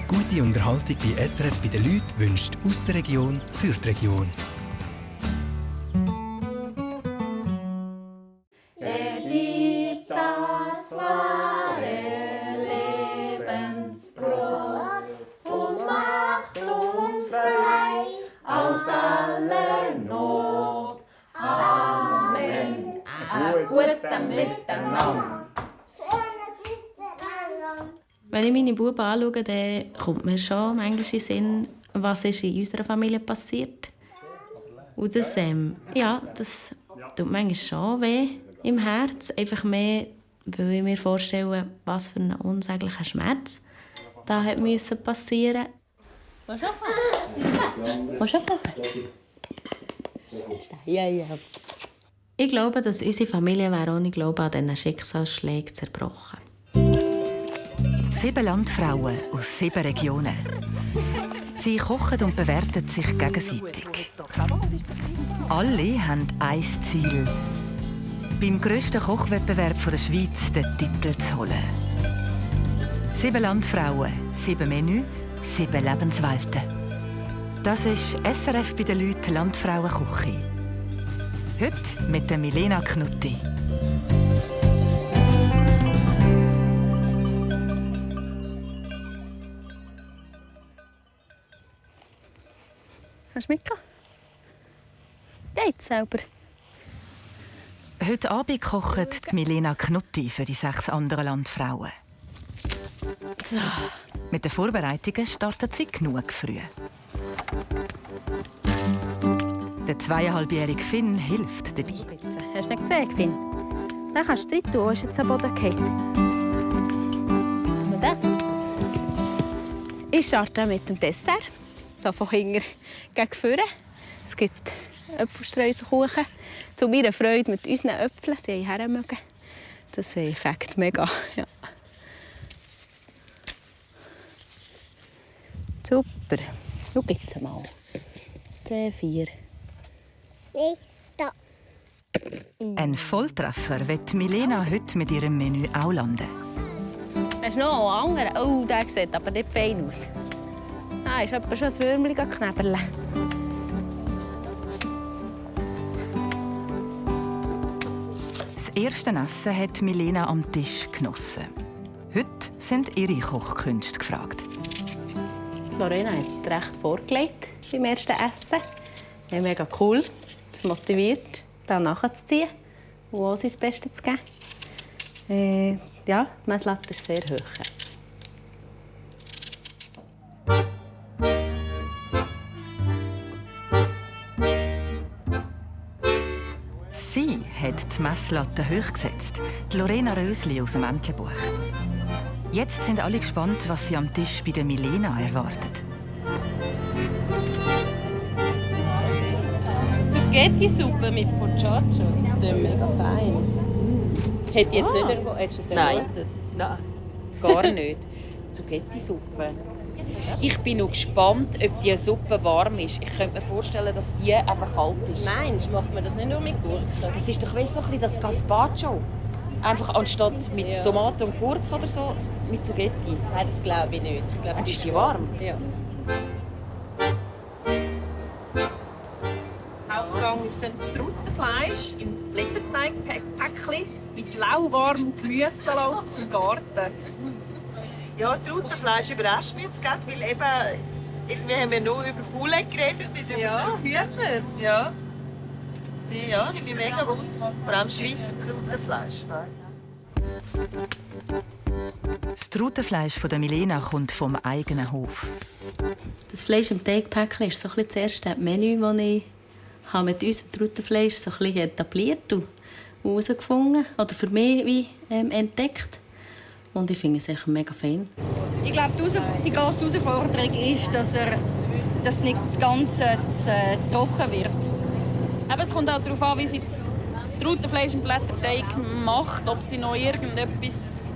Gute Unterhaltung bei SRF bei den Leuten wünscht aus der Region für die Region. Er liebt das wahre Lebensbrot und macht uns frei aus aller Not. Amen. Guten Miteinander. Wenn ich meine Buben anschaue, dann kommt mir schon manchmal in den Sinn, was ist in unserer Familie passiert. Und das tut manchmal schon weh im Herz. Einfach mehr, weil ich mir vorstelle, was für ein unsäglicher Schmerz da hat müssen passieren. Was ist ja. Ich glaube, dass unsere Familie ohne Glauben an diesen Schicksalsschlägen zerbrochen. 7 Landfrauen aus 7 Regionen. Sie kochen und bewerten sich gegenseitig. Alle haben ein Ziel: beim grössten Kochwettbewerb der Schweiz den Titel zu holen. 7 Landfrauen, 7 Menü, 7 Lebenswelten. Das ist SRF bei den Leuten Landfrauenküche. Heute mit der Milena Knutti. Kannst du mitgehen? Geht selber. Heute Abend kocht Milena Knutti für die 6 anderen Landfrauen. So. Mit den Vorbereitungen startet sie genug früh. Der 2,5-jährige Finn hilft dabei. Hast du nicht gesehen, Finn? Den kannst du drin tun, ist jetzt am Boden gefallen. Ich starte mit dem Dessert. So von hinten gegen vorne. Es gibt Äpfelstreuselkuchen. Zu meiner Freude mit unseren Äpfeln. Sie haben hermögen. Das fängt mega. Ja. Super. Schau jetzt mal. C4. Ein Volltreffer wird Milena heute mit ihrem Menü auch landen. Hast du noch einen anderen? Oh, der sieht aber nicht fein aus. Ah, ist aber schon ein Würmchen knäberle. Das erste Essen hat Milena am Tisch genossen. Heute sind ihre Kochkünste gefragt. Lorena hat recht vorgelegt beim ersten Essen. Ja, mega cool. Das motiviert, da nachzuziehen und auch sein Bestes zu geben. Die Messlatte ist sehr hoch. Sie hat die Messlatte hoch gesetzt, die Lorena Rösli aus dem Entlebuch. Jetzt sind alle gespannt, was sie am Tisch bei der Milena erwartet. Spaghetti-Suppe mit Focaccia. Das ist mega fein. Hätte ich jetzt nicht irgendwo... Hättest du es erwartet? Nein, gar nicht. Spaghetti-Suppe. Ich bin noch gespannt, ob die Suppe warm ist. Ich könnte mir vorstellen, dass die eben kalt ist. Meinst du, macht man das nicht nur mit Gurken? Das ist doch so ein bisschen das Gazpacho. Einfach anstatt mit Tomaten und Gurke oder so, mit Spaghetti. Nein, das glaube ich nicht. Ich glaube, ist die warm? Ja. Hauptgang ist dann Truttenfleisch im Blätterteigpäckchen mit lauwarmem Gemüsesalat aus dem Garten. Ja, Truttenfleisch überrascht mich jetzt gerade, weil eben, irgendwie haben wir nur über Poulet geredet. Ja, Hühner. Ja. Ja, ich bin mega gut. Vor allem Schweizer Truttenfleisch. Das Truttenfleisch von der Milena kommt vom eigenen Hof. Das Fleisch im Teigpäckchen ist so ein bisschen das erste Menü, das ich mit unserem Truttenfleisch so ein bisschen etabliert und herausgefunden oder für mich wie, entdeckt. Und ich finde es echt mega fein. Ich glaube, die grosse Herausforderung ist, dass nicht das Ganze zu trocken wird. Aber es kommt auch darauf an, wie sie das Truttenfleisch im Blätterteig macht. Ob sie noch irgendetwas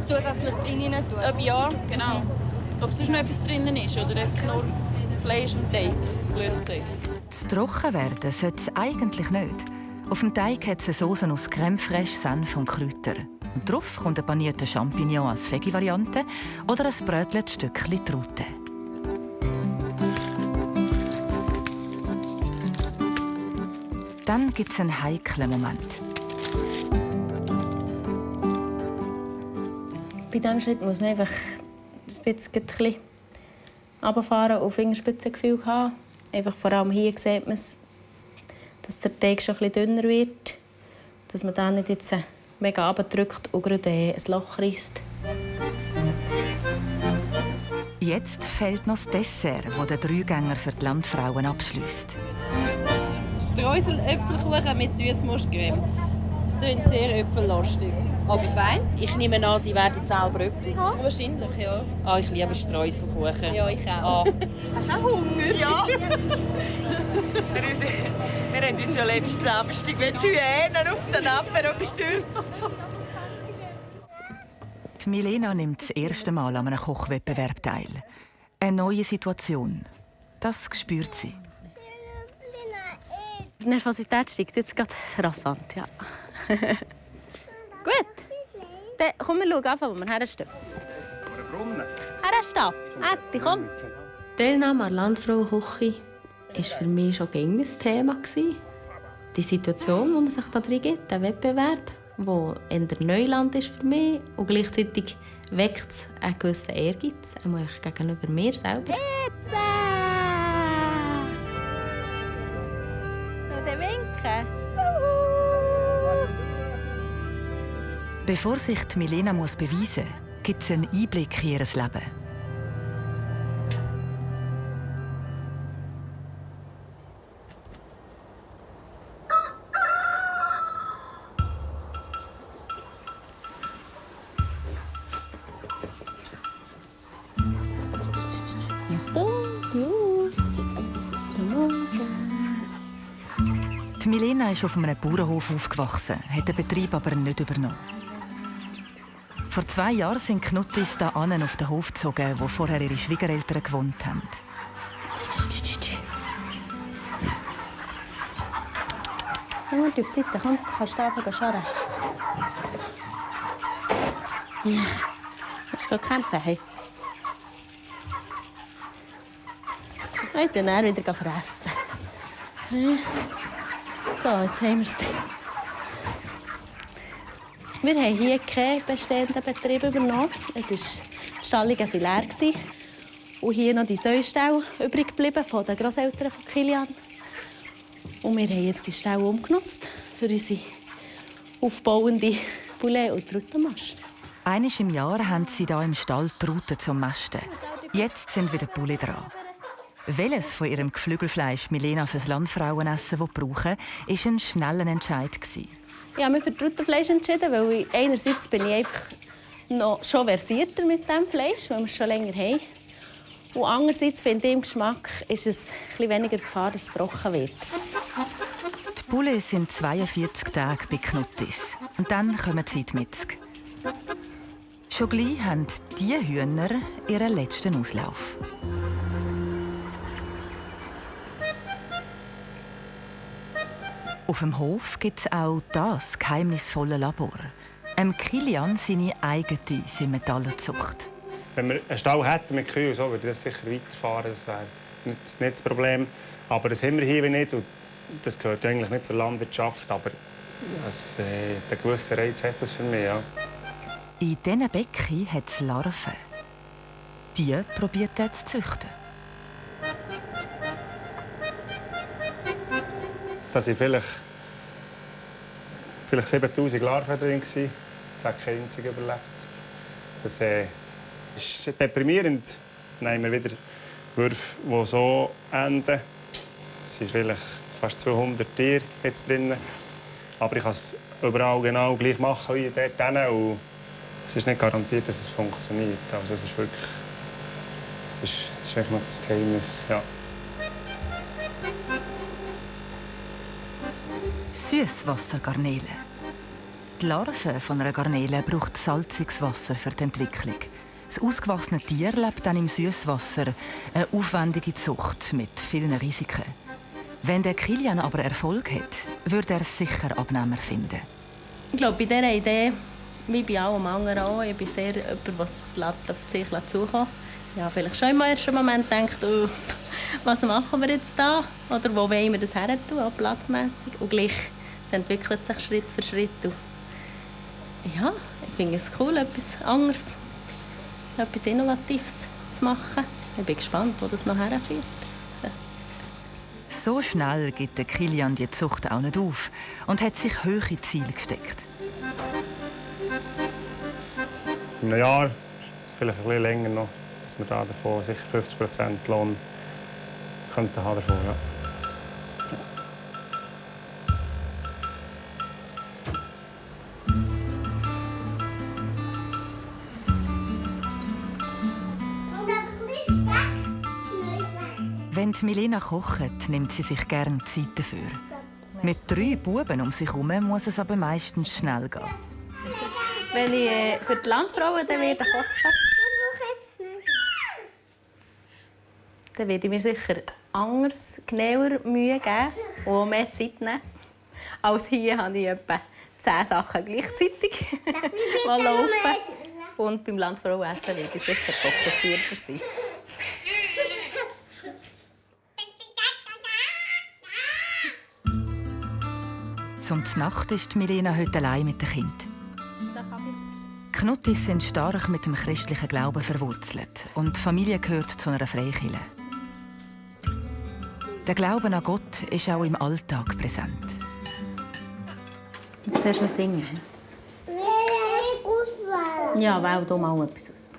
zusätzlich drin tun. Ja, genau. Ob sonst noch etwas drin ist oder einfach nur Fleisch und Teig, blöd gesagt. Zu trocken werden sollte es eigentlich nicht. Auf dem Teig hat es eine Sauce aus Crème fraîche, Senf und Kräutern. Und drauf kommt ein panierter Champignon als Veggie-Variante oder ein bröteltes Stückchen Traute. Dann gibt es einen heiklen Moment. Bei diesem Schritt muss man einfach ein bisschen runterfahren und Fingerspitzengefühl haben. Einfach vor allem hier sieht man es, dass der Teig schon ein bisschen dünner wird. Dass man dann nicht jetzt mega runterdrückt und gerade ein Loch reißt. Jetzt fehlt noch das Dessert, das der Dreigänger für die Landfrauen abschliesst. Streusel-Äpfelkuchen mit Süßmustcreme. Das klingt sehr äpfellastig. Aber fein. Ich nehme an, Sie werden selber Äpfel haben. Wahrscheinlich, ja. Ah, ich liebe Streuselkuchen. Ja, ich auch. Hast du auch Hunger? Ja. Wir haben uns ja letzten Samstag mit Hyänen auf den Apero gestürzt. Die Milena nimmt das erste Mal an einem Kochwettbewerb teil. Eine neue Situation. Das spürt sie. Die Nervosität steigt jetzt gerade rasant, ja. Gut. Dann komm, wir schauen einfach, wo wir herstehen. Vor dem Brunnen. Herstehen. Ätti, komm. Die Teilnahme an Landfrauenküche war für mich schon ein Thema. Die Situation, die man sich da drin gibt, der Wettbewerb, der eher Neuland ist für mich und gleichzeitig weckt es einen gewissen Ehrgeiz, auch gegenüber mir selber. Jetzt! Und dann winken. Bevor sich die Milena beweisen muss, gibt es einen Einblick in ihr Leben. Die Milena ist auf einem Bauernhof aufgewachsen, hat den Betrieb aber nicht übernommen. Vor 2 Jahren sind Knuttis da an auf den Hof gezogen, wo vorher ihre Schwiegereltern gewohnt haben. Komm auf die Seite, komm, kannst du anfangen zu scharren. Ja. Willst du kämpfen? Hey. Ich bin dann wieder fressen. So, jetzt haben wir es. Wir haben hier keinen bestehenden Betrieb übernommen. Die Stallungen waren leer. Und hier noch die Säuställe übrig geblieben von den Grosseltern von Kilian. Und wir haben jetzt die Stelle umgenutzt für unsere aufbauende Poulet- und Truttenmast. Einmal im Jahr haben sie hier im Stall Truten zum Mästen. Jetzt sind wieder Poulet dran. Welches von ihrem Geflügelfleisch Milena fürs Landfrauenessen brauchen, war ein schneller Entscheid. Ich habe mich für Truttenfleisch entschieden, weil einerseits bin ich einfach noch schon versierter mit diesem Fleisch, weil wir es schon länger haben. Und andererseits finde ich, im Geschmack ist es etwas weniger Gefahr, dass es trocken wird. Die Poulet sind 42 Tage bei Knuttis. Und dann kommen sie in die Metzg. Schon gleich haben diese Hühner ihren letzten Auslauf. Auf dem Hof gibt es auch das geheimnisvolle Labor. Kilian seine eigene Simmentallerzucht. Wenn wir einen Stall hätten mit Kühen, so, würde das sicher weiterfahren. Das wäre nicht das Problem. Aber das haben wir hier nicht. Und das gehört eigentlich nicht zur Landwirtschaft. Aber einen gewissen Reiz hat das für mich. Ja. In diesen Becken hat es Larven. Die probiert er zu züchten. Da waren vielleicht 7000 Larven drin. Da hat kein einziger überlebt. Das ist deprimierend. Dann haben wir wieder Würfe, die so enden. Es sind vielleicht fast 200 Tiere jetzt drin. Aber ich kann es überall genau gleich machen wie dort. Und es ist nicht garantiert, dass es funktioniert. Also es ist wirklich noch das Geheimnis. Ja. Süßwassergarnelen. Die Larve von einer Garnele braucht salziges Wasser für die Entwicklung. Das ausgewachsene Tier lebt dann im Süßwasser, eine aufwendige Zucht mit vielen Risiken. Wenn der Kilian aber Erfolg hat, würde er sicher Abnehmer finden. Ich glaube, bei dieser Idee wie bei allem anderen auch. Ich bin sehr jemand, der es auf sich zukommt. Ja, vielleicht schon im ersten Moment denkt, oh, was machen wir jetzt da? Oder wo wollen wir das her tun, auch platzmässig. Und gleich, es entwickelt sich Schritt für Schritt. Und ja, ich finde es cool, etwas anderes, etwas Innovatives zu machen. Ich bin gespannt, wo das noch herführt. So schnell gibt der Kilian die Zucht auch nicht auf und hat sich hohe Ziele gesteckt. In einem Jahr, vielleicht ein bisschen länger noch, dass wir da davon sicher 50% Lohn könnten haben davon, ja. Wenn Milena kocht, nimmt sie sich gerne Zeit dafür. Mit 3 Buben um sich herum muss es aber meistens schnell gehen. Wenn ich für die Landfrauen dann wieder kochen, dann werde ich mir sicher anders, genauer Mühe geben und auch mehr Zeit nehmen. Als hier habe ich etwa 10 Sachen gleichzeitig laufen. Und beim Landfrauenessen werde ich sicher fokussierter sein. Zum Nacht ist Milena heute allein mit dem Kind. Knuttis sind stark mit dem christlichen Glauben verwurzelt und die Familie gehört zu einer Freikirche. Der Glaube an Gott ist auch im Alltag präsent. Zuerst noch singen. Ja, wähl hier mal etwas aus.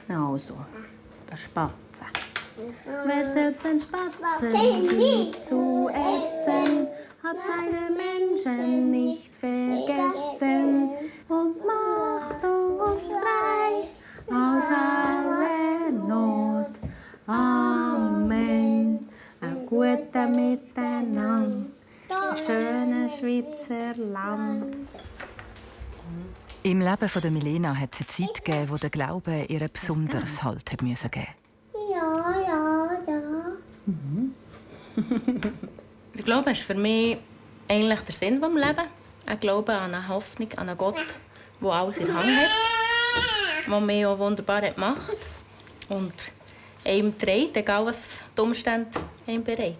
Also, der Spatze. Wer selbst ein Spatzen liebt zu essen, hat seine Menschen nicht vergessen und macht uns frei aus aller Not. Amen. Ein guter Miteinander im schönen Schweizer Land. Im Leben von Milena hat es eine Zeit gegeben, wo der Glaube ihr besonders Halt geben musste. Ja. Der Glaube ist für mich eigentlich der Sinn des Lebens. Ein Glaube an eine Hoffnung, an einen Gott, der alles in der Hand hat, der mich auch wunderbar gemacht hat und einem trägt, egal was die Umstände einem bereiten.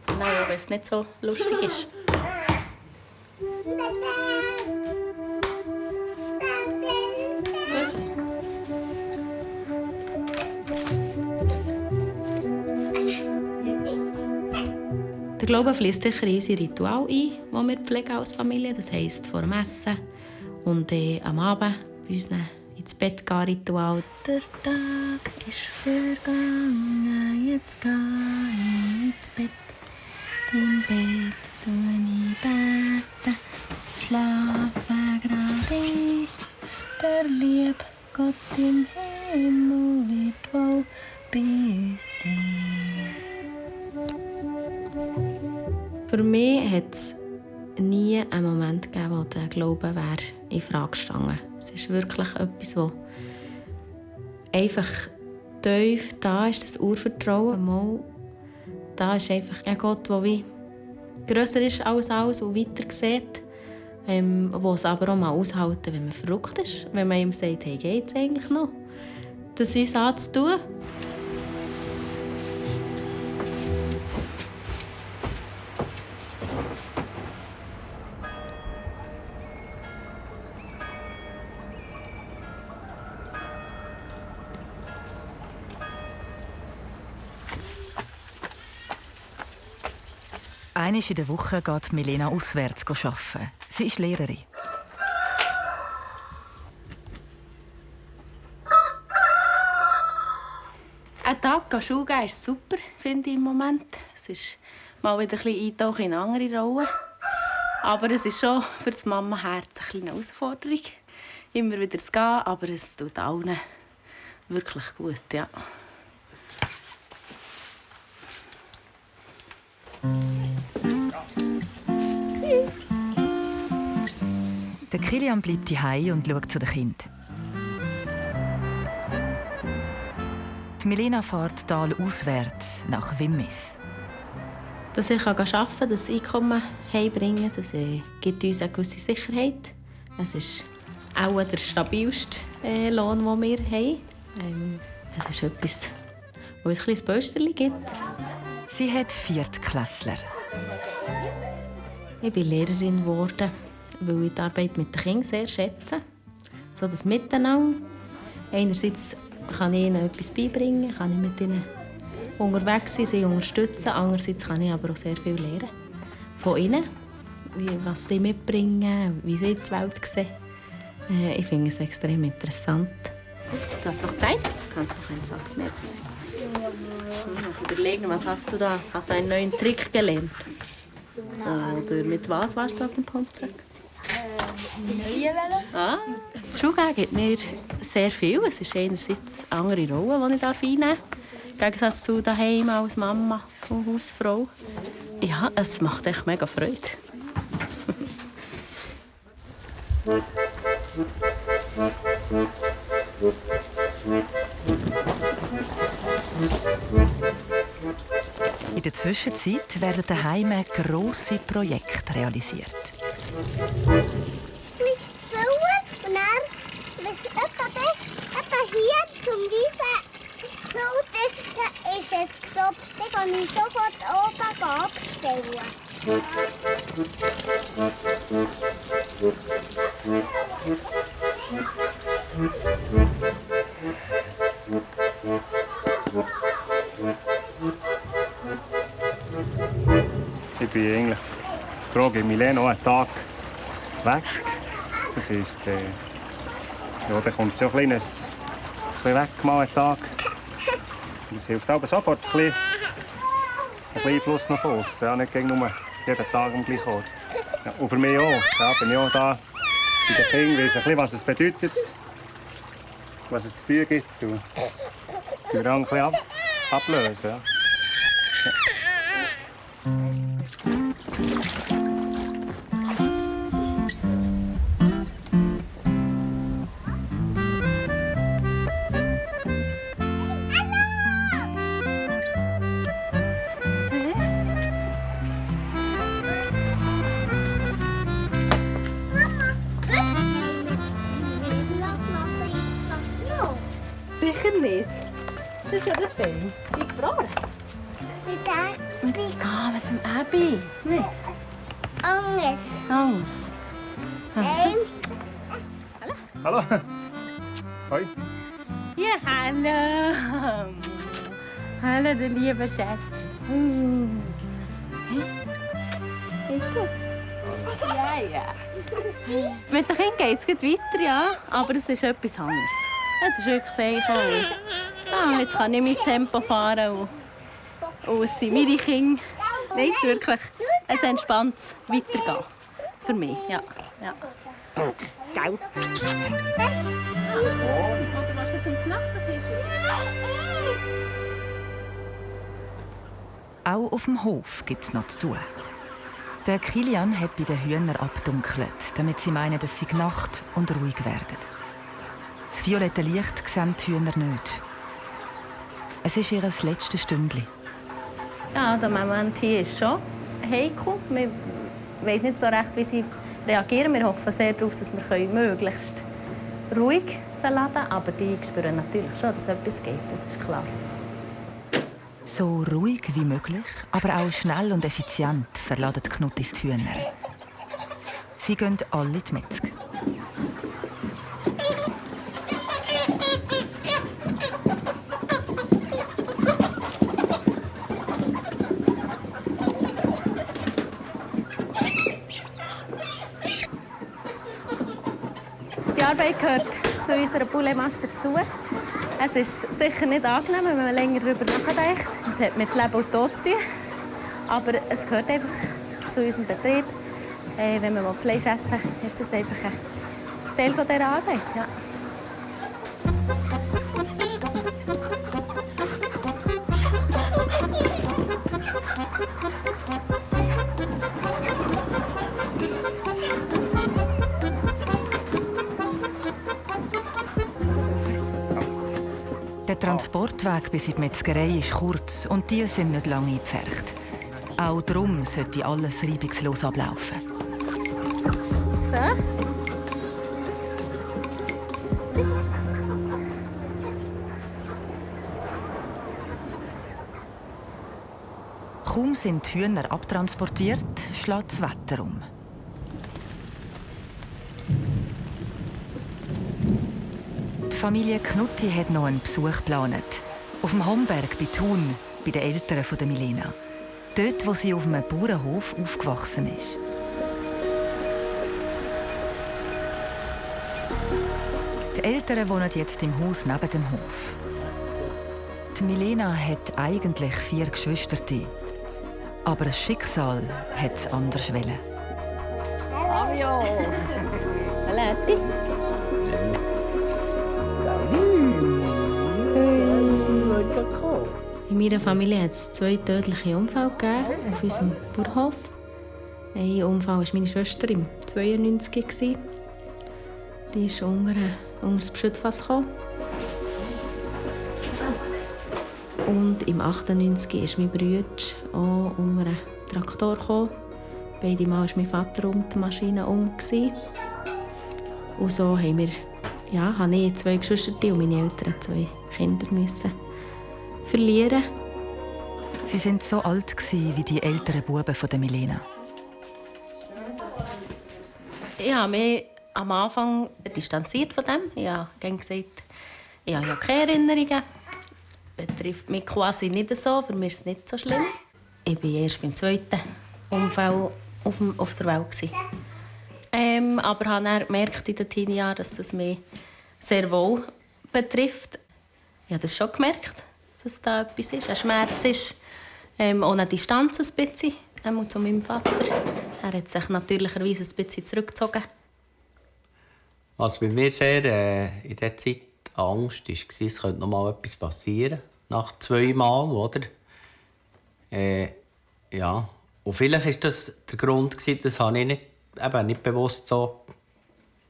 Genau, wenn es nicht so lustig ist. Der Glaube fließt sicher in unsere Rituale ein, die wir pflegen als Familie. Das heisst vor dem Essen und am Abend bei unseren ins Bett gehen Ritual. Der Tag ist vergangen, jetzt gehe ich ins Bett. Im Bett tue ich beten, schlafe gerade. Der liebe Gott im Himmel wird wohl bei uns sein. Für mich hat es nie einen Moment gegeben, wo der Glaube in Frage gestanden. Es ist wirklich etwas, das einfach tief da ist, das Urvertrauen. Mal, da ist einfach ein Gott, der wie grösser ist als alles und weiter sieht, wo es aber auch mal aushalten, wenn man verrückt ist, wenn man ihm sagt, hey, geht's eigentlich noch? Das uns anzutun. Einmal in der Woche geht Milena auswärts arbeiten. Sie ist Lehrerin. Ein Tag Schule geben ist super, finde ich im Moment. Es ist mal wieder ein bisschen Eintauchen in eine andere Rolle. Aber es ist schon für das Mama-Herz eine Herausforderung, immer wieder zu gehen. Aber es tut allen wirklich gut, ja. Der Kilian bleibt zu Hause und schaut zu den Kindern. Die Milena fährt talauswärts nach Wimmis. Dass ich arbeiten kann, das Einkommen heimbringen, das gibt uns eine gewisse Sicherheit. Es ist auch der stabilste Lohn, den wir haben. Es ist etwas, wo uns ein bisschen Pösterchen gibt. Sie hat Viertklässler. Ich bin Lehrerin geworden, weil ich die Arbeit mit den Kindern sehr schätze. So das Miteinander. Einerseits kann ich ihnen etwas beibringen, kann ich mit ihnen unterwegs sein, sie unterstützen. Andererseits kann ich aber auch sehr viel lernen von ihnen, was sie mitbringen, wie sie die Welt sehen. Ich finde es extrem interessant. Du hast noch Zeit? Du kannst noch einen Satz mehr sagen. Überlegen, was hast du da? Hast du einen neuen Trick gelernt? Oder mit was warst du auf dem Pumptrack? Ah, das Schulgehen gibt mir sehr viel. Es ist einerseits eine andere Rolle, die ich einnehmen darf. Im Gegensatz zu daheim als Mama und Hausfrau. Ja, es macht echt mega Freude. In der Zwischenzeit werden daheim grosse Projekte realisiert. Und dann, wenn es etwa hier zum Reifen so ist es Stopp, dann kann ich sofort oben abstellen. Ich bin eigentlich froh, ich Milena noch einen Tag weg. Das heisst, ja, dann kommt so ein bisschen weg, mal einen Tag. Das hilft aber sofort ein bisschen Einfluss nach außen. Ja, nicht nur jeden Tag am gleichen Ort. Ja, und für mich auch. Ja, bin ich auch da bei den Kindern, weiss ein bisschen, was es bedeutet, was es zu tun gibt. Und wir dann ein bisschen ablösen. Ja. Sicher nicht. Das ist ja der Film. Ich gefroren. Mit dem Abby. Nicht? Anders. Also. Hallo. Hoi. Ja, hallo. Hallo, der liebe Schatz. Ist gut? Ja. Mit den Kindern geht es weiter, ja. Aber es ist etwas anderes. Es ist wirklich sehr cool. Jetzt kann ich mein Tempo fahren und es sind meine Kinder. Nein, es ist wirklich ein entspanntes Weitergehen. Für mich, ja. Gell? Oder was jetzt ins Nachbartisch? Auch auf dem Hof gibt es noch zu tun. Der Kilian hat bei den Hühnern abdunkelt, damit sie meinen, dass sie Nacht und ruhig werden. Das violette Licht sehen die Hühner nicht. Es ist ihr letztes Stündchen. Ja, der Moment hier ist schon heikel. Wir wissen nicht so recht, wie sie reagieren. Wir hoffen sehr darauf, dass wir möglichst ruhig laden können. Aber die spüren natürlich schon, dass etwas geht. Das ist klar. So ruhig wie möglich, aber auch schnell und effizient verladen Knuttis die Hühner. Sie gehen alle in die Metzg. Die Arbeit gehört zu unserer Pouletmasse dazu. Es ist sicher nicht angenehm, wenn man länger darüber nachdenkt. Es hat mit Leben und Tod zu tun. Aber es gehört einfach zu unserem Betrieb. Wenn man Fleisch essen will, ist das einfach ein Teil dieser Arbeit. Ja. Der Transportweg bis in die Metzgerei ist kurz und die sind nicht lange eingepfercht. Auch darum sollte alles reibungslos ablaufen. So. Kaum sind die Hühner abtransportiert, schlägt das Wetter um. Die Familie Knutti hat noch einen Besuch geplant. Auf dem Homberg bei Thun, bei den Eltern von Milena. Dort, wo sie auf einem Bauernhof aufgewachsen ist. Die Eltern wohnen jetzt im Haus neben dem Hof. Die Milena hat eigentlich 4 Geschwister. Aber das Schicksal hat es anders wollen. Fabio! Aleti! In meiner Familie hat es 2 tödliche Unfälle gegeben auf unserem Bauernhof. Ein Unfall war meine Schwester im 92. Die ist unter das Beschützfass gekommen. Und im 98 ist mein Bruder auch unter einen Traktor gekommen. Beide Mal war mein Vater um die Maschine herum. Und so haben wir, habe ich 2 Geschwister und meine Eltern 2 Kinder müssen verlieren. Sie waren so alt wie die älteren Buben von Milena. Ich habe mich am Anfang distanziert von dem. Ich habe gesagt, ich habe ja keine Erinnerungen. Das betrifft mich quasi nicht so. Für mich ist es nicht so schlimm. Ich war erst beim 2. Unfall auf der Welt. Aber ich habe dann gemerkt in den Teenie-Jahren, dass es mich sehr wohl betrifft. Ich habe das schon gemerkt, dass da etwas ist. Ein Schmerz ist, auch eine Distanz ein bisschen zu meinem Vater. Er hat sich natürlicherweise ein bisschen zurückgezogen. Was bei mir sehr in dieser Zeit Angst war, es könnte noch mal etwas passieren. Nach 2 Mal, oder? Ja. Und vielleicht war das der Grund, das habe ich nicht bewusst so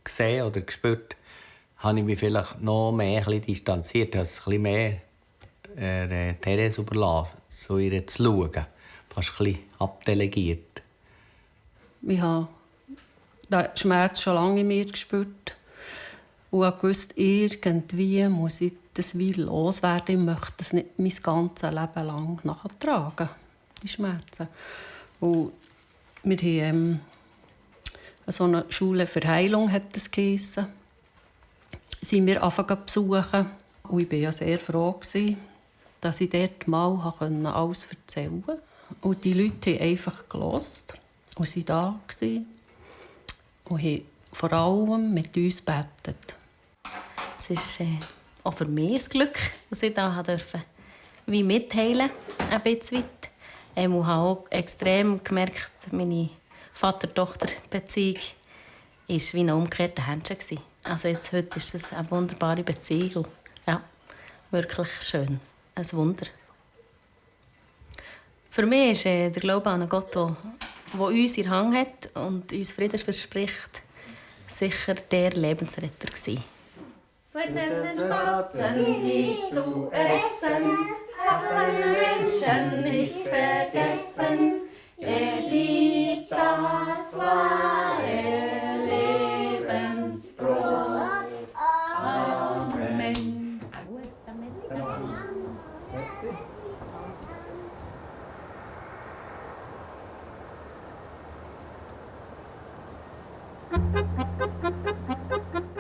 gesehen oder gespürt, habe ich mich vielleicht noch mehr ein bisschen distanziert, es ein bisschen mehr Therese überlassen, so ihr zu schauen. Fast ein bisschen abdelegiert. Ich habe den Schmerz schon lange in mir gespürt. Und ich wusste, irgendwie muss ich das wie loswerden. Ich möchte das nicht mein ganzes Leben lang nachtragen, die Schmerzen. Und wir haben so eine Schule für Heilung, hat das geheissen. Sind wir angefangen zu besuchen. Und ich war ja sehr froh, dass ich dort mal alles erzählen konnte. Und die Leute haben einfach gehört und waren da und haben vor allem mit uns gebetet. Es ist auch für mich ein Glück, dass ich da durfte, wie mitheilen ein bisschen weit. Ich habe auch extrem gemerkt, meine Vater-Tochter-Beziehung war wie ein umgekehrter Händchen. Also jetzt, heute ist das eine wunderbare Beziehung. Ja, wirklich schön. Ein Wunder. Für mich ist der Glaube an einen Gott, der uns in Hang hat und uns Frieden verspricht, sicher der Lebensretter gewesen. Wir sind Spatzen nicht zu essen, hat seine Menschen nicht vergessen. Er liebt das wahre Lebensbrot. Amen.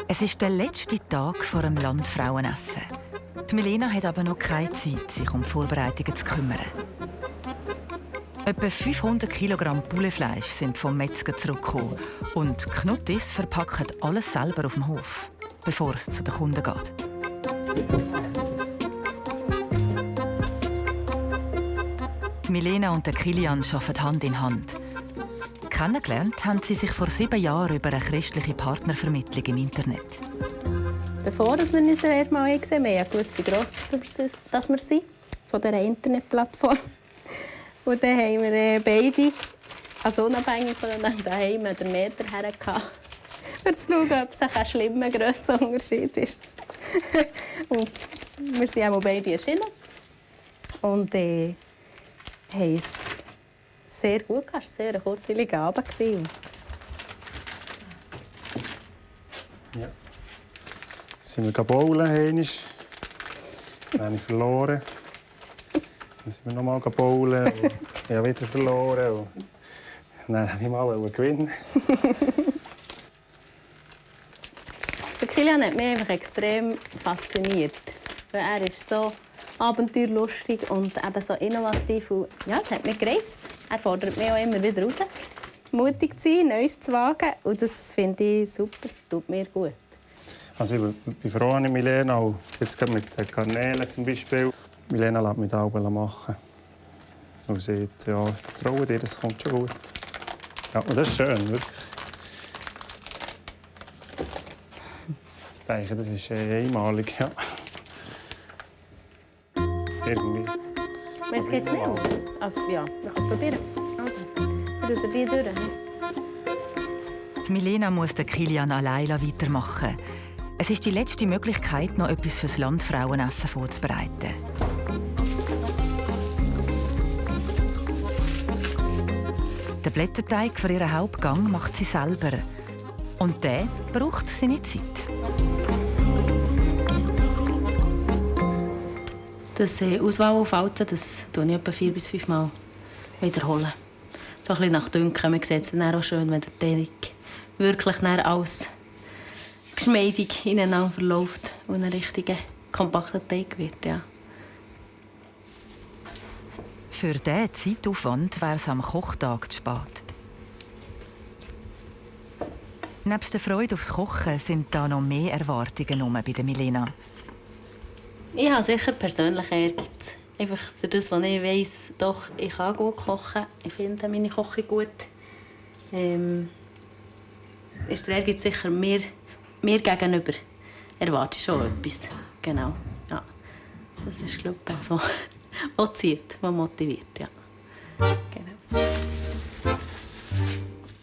Es ist der letzte Tag vor dem Landfrauenessen. Die Milena hat aber noch keine Zeit, sich um die Vorbereitungen zu kümmern. Etwa 500 Kilogramm Bullefleisch sind vom Metzger zurückgekommen. Und Knuttis verpacken alles selber auf dem Hof, bevor es zu den Kunden geht. Die Milena und der Kilian arbeiten Hand in Hand. Kennengelernt haben sie sich vor 7 Jahren über eine christliche Partnervermittlung im Internet. Bevor wir uns das mal gesehen haben, wusste ich, wie gross dass wir sind, von dieser Internetplattform. Und dann haben wir beide, also unabhängig voneinander, daheim den Meter hergehabt, um zu schauen, ob es ein schlimmer Grössenunterschied ist. Und wir sind auch beide erschienen. Und haben es sehr gut gehabt. Es war ein sehr kurzweiliger Abend. Ja. Sind wir bowlen, dann habe ich verloren. Dann sind wir noch mal bowlen. Ich habe wieder verloren. Und dann wollte ich mal gewinnen. Der Kilian hat mich einfach extrem fasziniert. Weil er ist so abenteuerlustig und eben so innovativ. Und ja, es hat mich gereizt. Er fordert mich auch immer wieder raus. Mutig zu sein, Neues zu wagen. Und das finde ich super, das tut mir gut. Also ich bin froh an Milena, auch jetzt gerade mit den Garnelen zum Beispiel. Milena lässt mich da oben machen. Und sie sagt, ja, ich vertraue dir, das kommt schon gut. Ja, und das ist schön, wirklich. Ich denke, das ist einmalig, ja. Irgendwie. Es geht schnell. Also, ja, wir können es probieren. Also, wir tun die durch. Die Milena muss den Kilian alleine weitermachen. Es ist die letzte Möglichkeit, noch etwas fürs Landfrauenessen vorzubereiten. Den Blätterteig für ihren Hauptgang macht sie selber. Und der braucht seine Zeit. Das Auswahlaufhalten, das tue ich etwa 4 bis 5 Mal wiederholen. So ein bisschen nach Dünken. Man sieht es dann auch schön, wenn der Teig wirklich alles geschmeidig ineinander verläuft und ein richtiger, kompakter Teig wird. Ja. Für diesen Zeitaufwand wäre es am Kochtag zu spät. Neben der Freude aufs Kochen sind da noch mehr Erwartungen bei der Milena. Ich habe sicher persönlich Ehrgeiz. Einfach durch das, was ich weiss, doch, ich kann gut kochen. Ich finde meine Küche gut. Ist der Ehrgeiz sicher mir gegenüber. Erwarte ich schon etwas. Genau. Ja. Das ist, glaube ich, so, was zieht, was motiviert. Ja. Genau.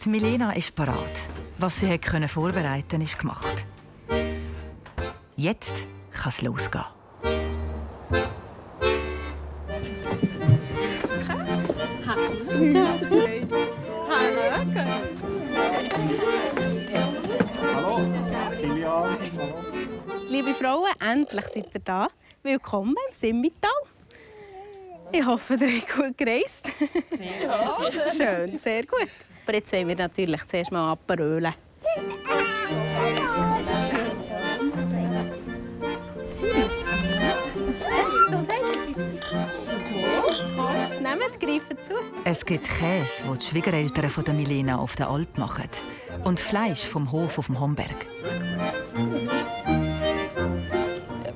Die Milena ist parat. Was sie vorbereiten konnte, ist gemacht. Jetzt kann es losgehen. Hallo, Kilian. Liebe Frauen, endlich seid ihr da. Willkommen im Simmental. Ich hoffe, ihr habt gut gereist. Sehr schön, sehr gut. Aber jetzt wollen wir natürlich zuerst mal Aperölen. Nehmt, greifen zu. Es gibt Käse, den die Schwiegereltern von der Milena auf der Alp machen. Und Fleisch vom Hof auf dem Homberg.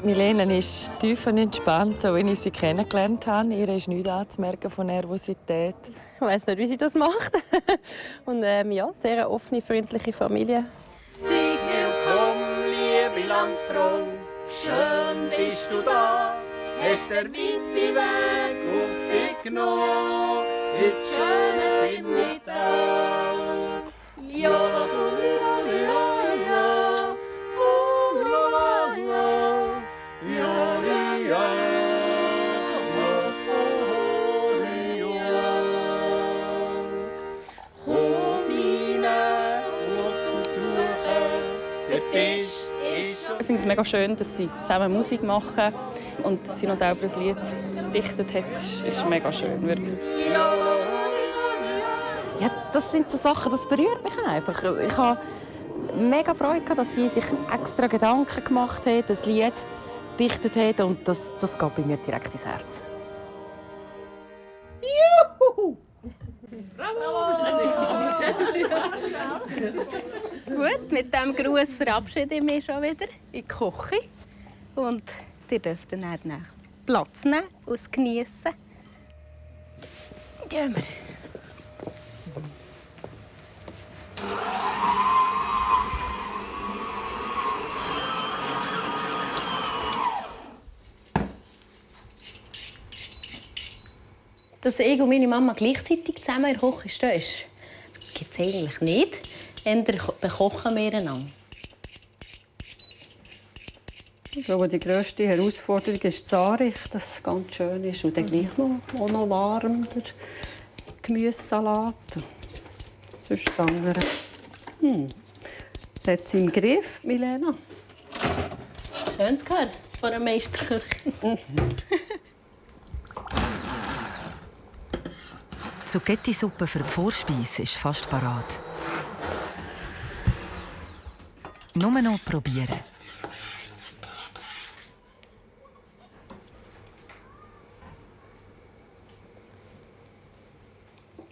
Milena ist tief und entspannt, so wie ich sie kennengelernt habe. Ihr ist nichts anzumerken von Nervosität. Ich weiss nicht, wie sie das macht. Und ja, sehr eine offene, freundliche Familie. Sei willkommen, liebe Landfrau, schön bist du da. Hast den weiten Weg auf dich genommen, mit schönem Simmental. Ja, la, du, la, la, la, oh, la, la, la, ja, ja, ich finde es mega schön, dass sie zusammen Musik machen und dass sie noch selber ein Lied gedichtet hat. Das ist mega schön, wirklich. Ja, das sind so Sachen, das berührt mich einfach. Ich habe mega Freude gehabt, dass sie sich extra Gedanken gemacht hat, das Lied gedichtet hat und das geht bei mir direkt ins Herz. Juhu! Bravo! Gut, mit diesem Gruß verabschiede ich mich schon wieder in die Küche. Und ihr dürft dann Platz nehmen und es geniessen. Gehen wir. Dass ich und meine Mama gleichzeitig zusammen in der Küche stehen, das gibt es eigentlich nicht. Eher bekochen wir einander. Ich glaube, die grösste Herausforderung ist das Anrichten, dass es ganz schön ist. Und dann gleich noch warm, der Gemüsesalat. Sonst das andere. Das hat sie im Griff, Milena. Schönes gehört von einer Meisterküche. Zucchetti-Suppe für die Vorspeise ist fast parat. Nur noch probieren.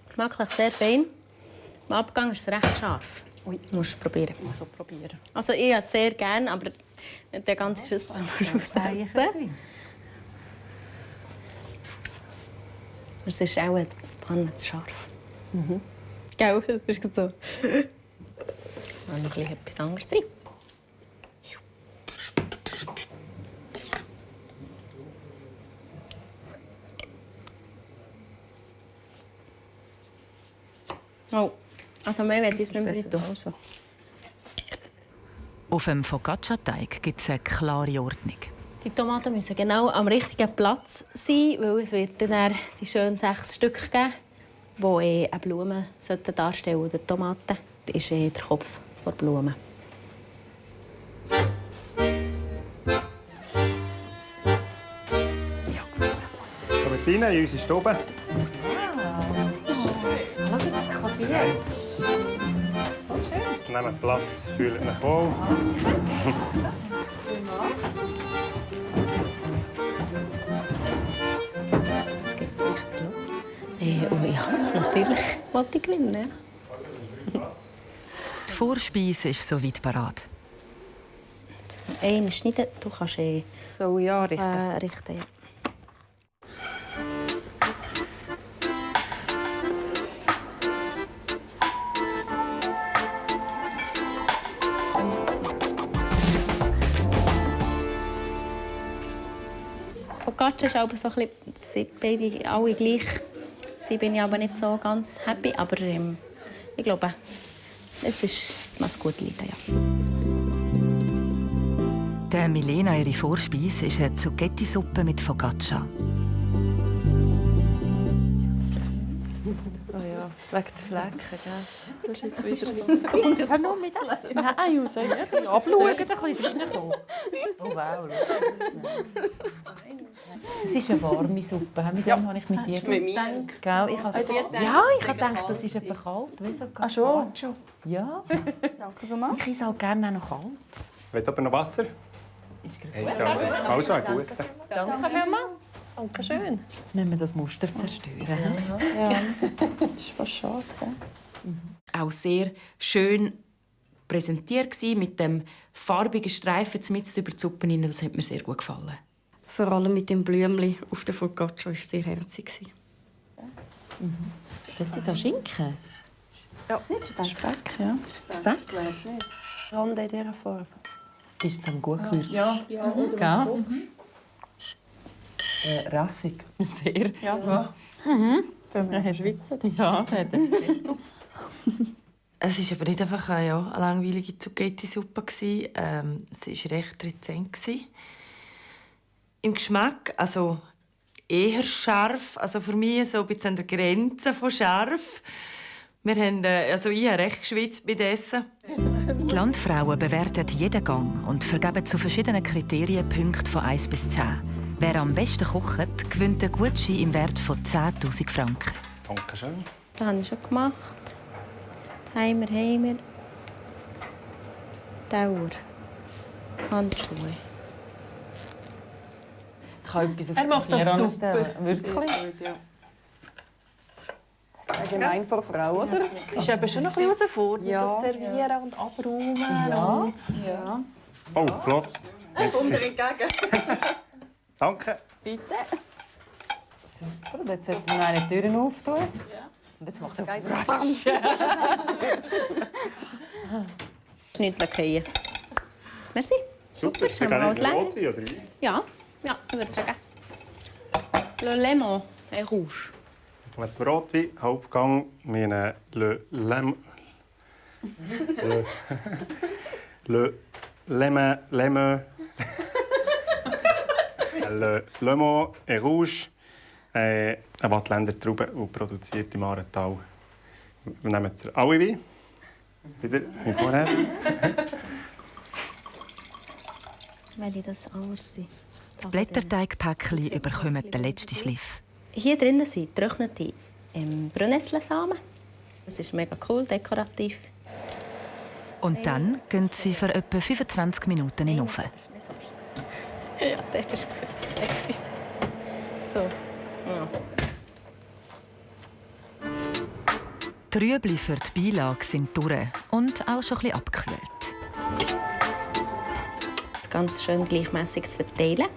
Geschmacklich sehr fein. Im Abgang ist es recht scharf. Ui. Du musst es probieren. Also probieren. Also ich habe es sehr gerne, aber nicht der ganze Schüssel muss ausessen. Es ist auch das Panne zu scharf. Mhm. Gell? Das ist so. Und noch etwas anderes drin. Oh, also mehr will ich es nicht mehr tun. Auf dem Focaccia-Teig gibt es eine klare Ordnung. Die Tomaten müssen genau am richtigen Platz sein, weil es wird dann die schönen 6 Stück geben, die eine Blume darstellen sollten. Der Tomaten das ist der Kopf der Blume. Kommt rein in unsere Stube. Schau jetzt das Kaffee. Nehmt Platz, fühlt euch wohl. Oh ja, natürlich wollte ich gewinnen. Die Vorspeise ist soweit parat. Einen schneiden, du kannst so ja richten. Richten, ja. Focaccia ist aber so ein bisschen, beide alle gleich. Sie bin ich aber nicht so ganz happy, aber ich glaube, es muss gut leiden, ja. Der Milena ihre Vorspeise ist eine Zucchetti-Suppe mit Focaccia. Oh ja, wegen der Flecken, gell? Das ist jetzt wieder so. Ich habe nur mit Nein, ich soll abschauen, ein bisschen rein so. Oh wow, es ist eine warme Suppe. Mit dem habe ich mit dir gedacht. Gell? Ich habe gedacht, das ist etwas kalt. Wieso? Ach schon? Ja. Danke vielmals. Ich esse auch gerne noch kalt. Wollt ihr aber noch Wasser? Ist Also ein guter. Danke vielmals. Dankeschön. Jetzt müssen wir das Muster zerstören. Ja, das ist fast schade. Auch sehr schön präsentiert gewesen, mit dem farbigen Streifen mitten über die Suppe rein. Das hat mir sehr gut gefallen. Vor allem mit dem Blümchen auf der Focaccia war sehr herzig. Sollte sie da Schinken? Ja, Speck, ja. Speck? Rande in dieser Farbe. Ist es am gut gewürzt? Ja. Gell? Rassig. Sehr. Ja. Er schwitzt. Ja, hat er. Es war aber nicht einfach eine langweilige Zucchetti-Suppe. Sie war recht rezent. Im Geschmack, also eher scharf. Also für mich so ein bisschen an der Grenze von scharf. Ich habe recht geschwitzt mit Essen. Die Landfrauen bewerten jeden Gang und vergeben zu verschiedenen Kriterien Punkte von 1 bis 10. Wer am besten kocht, gewinnt einen Gutschein im Wert von 10'000 Franken. Dankeschön. Das habe ich schon gemacht. Heimer. Dauer. Handschuhe. Ich habe etwas auf Er macht das super. Wirklich? Allgemein vor Frau, oder? Es ist eben schon noch ein bisschen herausfordernd, das Servieren und Abräumen. Ja. Oh, flott. Wunder entgegen. Danke. Bitte. Super, und jetzt sollten wir noch eine Türen auftun. Ja. Und jetzt macht er Ratsch. Nicht fallen. Merci. Super. Super, haben wir alles länger. Rotwein oder wie? Ja, ich würde sagen. Le Lemon et Rouge. Kommen wir zum Rotwein. Hauptgang mit einem Le Mans et Rouge, eine Wattländer Traube und produziert im Arental. Wir nehmen jetzt alle Wein. Wieder wie vorher. Weil ich das anders sein. Die Blätterteigpäckchen bekommen den letzten Schliff. Hier drinnen sind getrocknete Brennnesselsamen. Das ist mega cool, dekorativ. Und dann gehen sie für etwa 25 Minuten in den Ofen. Ja, das ist gut. So. Ja. Die Rüebli für die Beilage sind durch und auch schon ein bisschen abgekühlt. Das ganz schön gleichmäßig zu verteilen.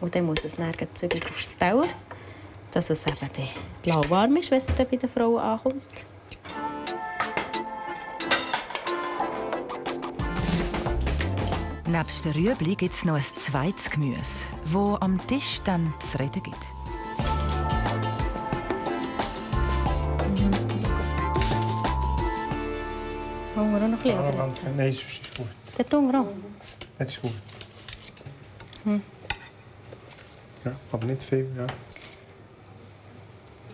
Und dann muss es dann zügig auf die Dauer, dass es eben lauwarm ist, wenn es dann bei der Frau ankommt. Nebst den Rüebli gibt es noch ein zweites Gemüse, das am Tisch dann zu reden gibt. Wollen wir auch noch ein bisschen? Ganz, nein, das ist gut. Der tun wir auch. Das ist gut. Hm. Ja, aber nicht viel, ja.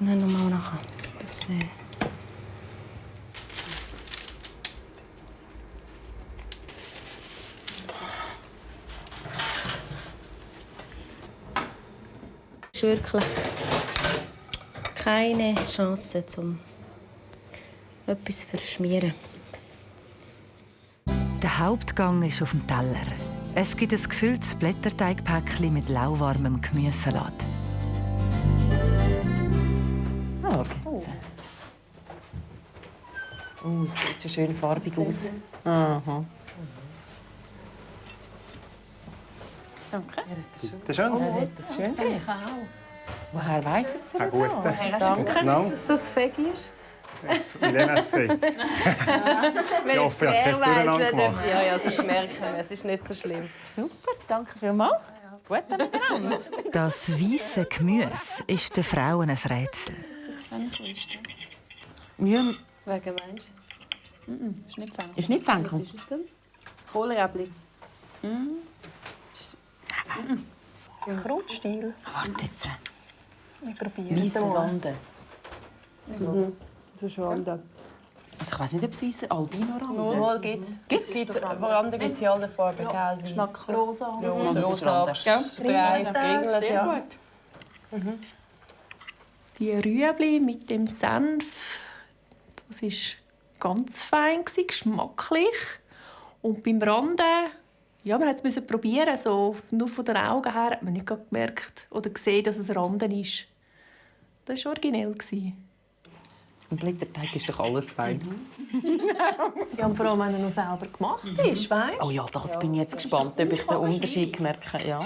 Dann nochmal nachher. Das, ist wirklich keine Chance, um etwas zu verschmieren. Der Hauptgang ist auf dem Teller. Es gibt ein gefülltes Blätterteigpäckchen mit lauwarmem Gemüsesalat. Oh, es sieht schon schön farbig aus. Aha. Danke. Das ist schön. Er hat das schön gemacht. Woher weiss jetzt Ah, gut. Danke, dass das feg ist. Milena hat es gesagt. Ich hoffe, ich habe kein Durcheinander gemacht. Ja, das merken wir. Es ist nicht so schlimm. Super, danke vielmals. Gut miteinander. Das weisse Gemüse ist den Frauen ein Rätsel. Ja. Wegen meinst du? Ist nicht Fenkel. Ist nicht Fenkel? Was ist es denn? Kohlräbli. Krautstiel. Warte jetzt. Ich probiere Weisse Rande. Das ist Rande. Also ich weiss nicht, ob es weisse Albino-Rande Wohl gibt's. Rande gibt es in allen Farben. Ja. Gelb, Geschmack rosa. Ja, und das ist Rande. Brei, gegrillt, ja. Mhm. Die Rüebli mit dem Senf, das war ganz fein, geschmacklich. Und beim Rande, ja, man musste es probieren. So, nur von den Augen her hat man nicht gemerkt oder gesehen, dass es Rande ist. Das war originell. Im Blätterteig ist doch alles fein. Ja, und vor allem, wenn er noch selber gemacht ist, weißt du? Oh ja, das bin ich jetzt gespannt, ob ich den Unterschied merke. Ja.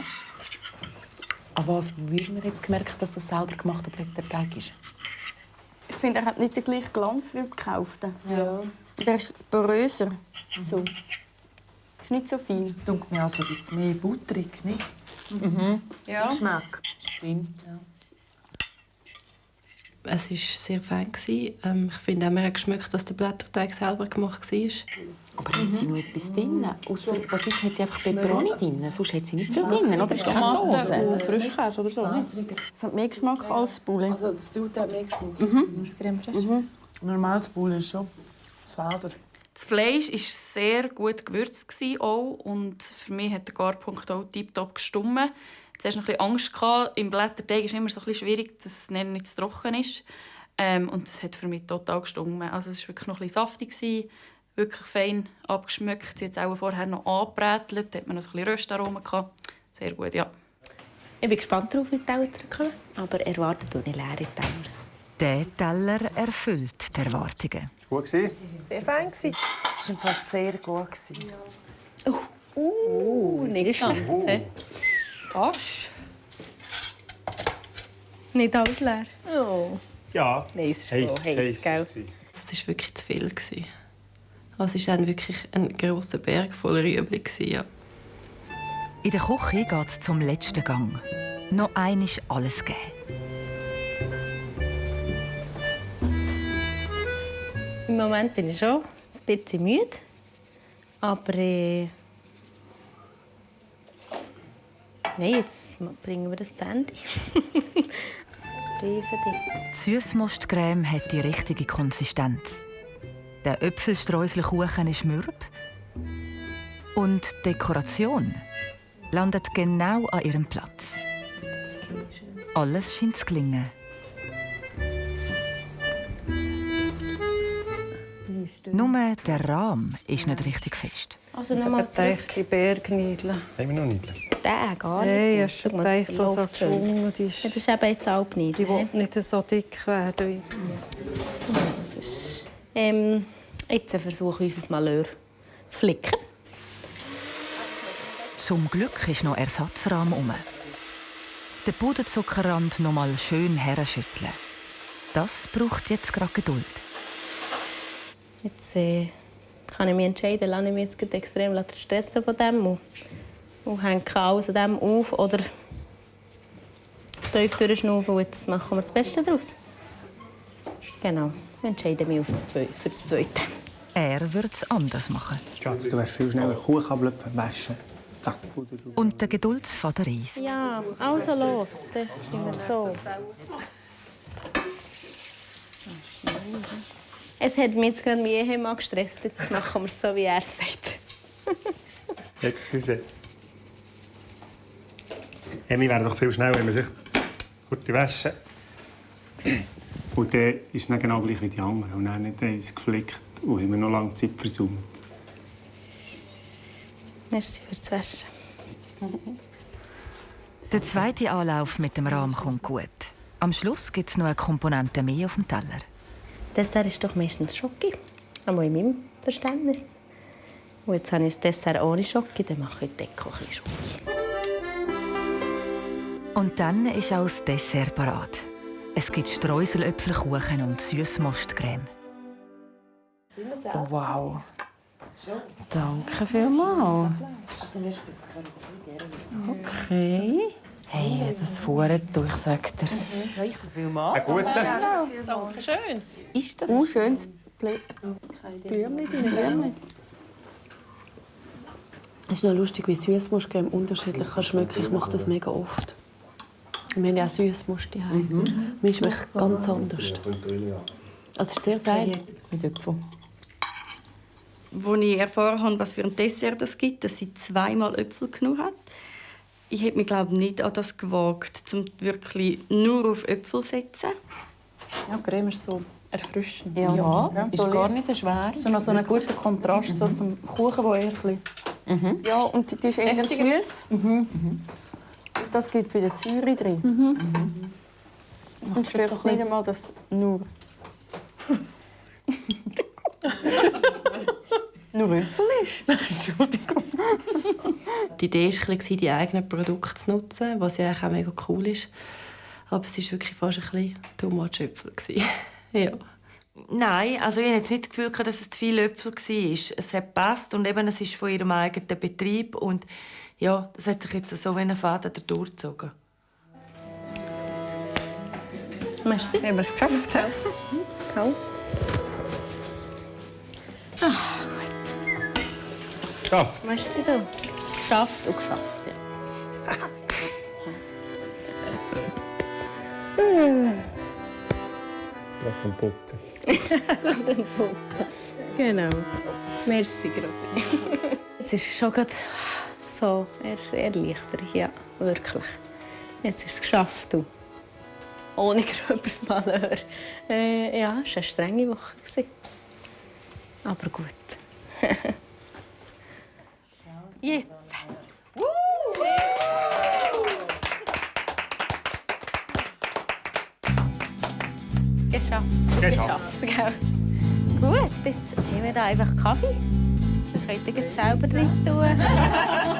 Aber was würde man jetzt gemerkt, dass das selber gemachter Blätterteig ist? Ich finde, er hat nicht den gleichen Glanz wie der gekaufte. Ja. Der ist poröser. So. Ist nicht so fein. Denkt mir also ein bisschen mehr butterig, nicht? Ja. Geschmack. Stimmt, ja. Es war sehr fein. Ich finde, man hat geschmeckt, dass der Blätterteig selber gemacht war. Aber hat sie noch etwas drin? Ausser, was ist, hat sie einfach Peperoni drin? Sonst hat sie nicht viel drin, oder? Ist keine Soße? Frischkäse oder so. Es hat mehr Geschmack als Bulle. Also das tut auch mehr Geschmack. Das Creme fraiche. Normales Bulle ist schon fader. Das Fleisch war sehr gut gewürzt auch, und für mich hat der Garpunkt auch tiptop gestimmt. Zuerst noch ein bisschen Angst gehabt. Im Blätterteig ist es immer so ein bisschen schwierig, dass es nicht zu trocken ist. Und das hat für mich total gestimmt. Also es war wirklich noch ein bisschen saftig, wirklich fein abgeschmeckt. Sie hat es auch vorher noch angebrätelt, da hat man noch ein bisschen Röstaromen gehabt. Sehr gut, ja. Ich bin gespannt darauf, wie die Teller zurückkommen, aber erwartet tue ich leere Teller. Der Teller erfüllt die Erwartungen. Gut. Sehr fein. Es war im Fall sehr gut. Nicht ganz. Fast. Nicht alles leer. Oh. Ja, Nein, es ist heiß, gell? Es war wirklich zu viel. Also es war dann wirklich ein grosser Berg voll Rüebli. Ja. In der Küche geht es zum letzten Gang. Noch einmal alles geben. Im Moment bin ich schon ein bisschen müde. Aber nein, jetzt bringen wir das zu Ende. Riesending. Die Süssmostcreme hat die richtige Konsistenz. Der Äpfelstreuselkuchen ist mürb. Und die Dekoration landet genau an ihrem Platz. Alles scheint zu gelingen. Nur der Rahmen ist nicht richtig fest. Also nochmal zurück. Die Bergniedeln. Haben wir noch Niedeln? Der gar nicht. Nein, ich habe schon gedacht, dass so geschwungen ist. Das ist eben jetzt Alpnidel. Die will nicht so dick werden wie... Das ist... Jetzt versuche ich unser Malheur zu flicken. Zum Glück ist noch Ersatzrahmen herum. Den Puderzuckerrand noch mal schön herschütteln. Das braucht jetzt gerade Geduld. Jetzt kann ich mich entscheiden, lasse ich mich jetzt extrem stressen von dem und hänge alles an dem auf oder tief durchschnaufen und jetzt machen wir das Beste daraus. Genau, ich entscheide mich für das Zweite. Er würde es anders machen. Schatz, du wirst viel schneller Kuchenblöcke waschen. Zack. Und der Geduldsfaden reisst. Ja, also los, dann sind wir so. Es hat mich jetzt gerade mein Ehemann gestresst. Jetzt machen wir es so, wie er sagt. Excuse. Wir wären doch viel schneller, wenn man sich gut waschen. Und dann ist es dann genau gleich wie die anderen. Und dann nicht eins geflickt und haben wir noch lange Zeit versäumt. Merci fürs Waschen. Der zweite Anlauf mit dem Rahmen kommt gut. Am Schluss gibt es noch eine Komponente mehr auf dem Teller. Das Dessert ist doch meistens Schoki. Einmal in meinem Verständnis. Und jetzt habe ich das Dessert ohne Schoki, dann mache ich die Deko ein bisschen Schoki. Und dann ist auch das Dessert parat. Es gibt Streuselöpfelkuchen und Süssmostcreme. Wow. Danke vielmals. Okay. Hey, das vorher ich sag dir's. Ein guter. Danke schön. Ist das? Schönes Blümchen. Es ist noch lustig, wie Süssmustcreme unterschiedlich kann schmecken. Ich mache das mega oft. Wir haben ja auch Süssmust daheim. Mir schmeckt ganz anders. Also es ist sehr geil mit Äpfeln. Als ich erfahren habe, was für ein Dessert es gibt, dass sie 2-mal Äpfel genommen hat, ich hätte mich glaube nicht an das gewagt, um wirklich nur auf Äpfel zu setzen. Ja, Creme ist so erfrischend. Ja, ist so gar nicht schwer. So einen guten Kontrast so zum Kuchen, der eher ein bisschen... Ja, und die ist eher süß. Das gibt wieder Säure drin. Und stört nicht einmal das nur. Nur Äpfel ist. Entschuldigung. Die Idee war, die eigenen Produkte zu nutzen, was ja auch mega cool ist. Aber es war wirklich fast ein bisschen too much Äpfel. Ja. Nein, also ich hatte jetzt nicht das Gefühl, dass es zu viele Äpfel war. Es hat gepasst und eben, es ist von ihrem eigenen Betrieb. Und ja, das hat sich jetzt so wie ein Faden durchgezogen. Merci. Haben wir es geschafft? Cool. Geschafft. Merci du. Geschafft und geschafft, ja. Jetzt gerade vom Putzen. Aus dem Putzen. Genau. Merci, Grossi. Es ist schon gerade so erleichternd, ja, wirklich. Jetzt ist es geschafft, du. Ohne gröberes Malheur. Ja, es war eine strenge Woche. Aber gut. Jetzt. Geschafft. Geschafft. Gell? Gut, jetzt haben wir da einfach Kaffee. Wir können selber drin tun,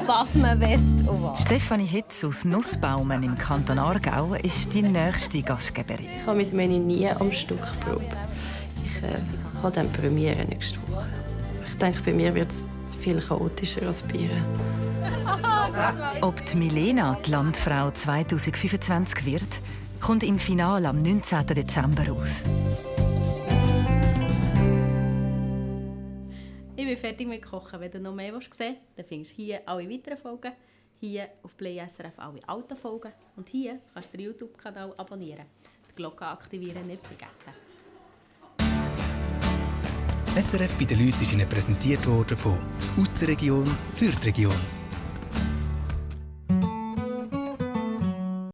was man will und was. Stefanie Hitz aus Nussbaumen im Kanton Aargau ist die nächste Gastgeberin. Ich habe mein Menü nie am Stück probiert. Ich habe dann Premiere nächste Woche. Ich denke, bei mir wird es viel chaotischer als bei ihr. Ob die Milena die Landfrau 2025 wird, kommt im Finale am 19. Dezember raus. Ich bin fertig mit Kochen. Wenn du noch mehr sehen willst, dann findest du hier alle weiteren Folgen, hier auf Play SRF alle alten Folgen und hier kannst du den YouTube-Kanal abonnieren. Die Glocke aktivieren nicht vergessen. SRF bei den Leuten ist Ihnen präsentiert worden von «Aus der Region für die Region».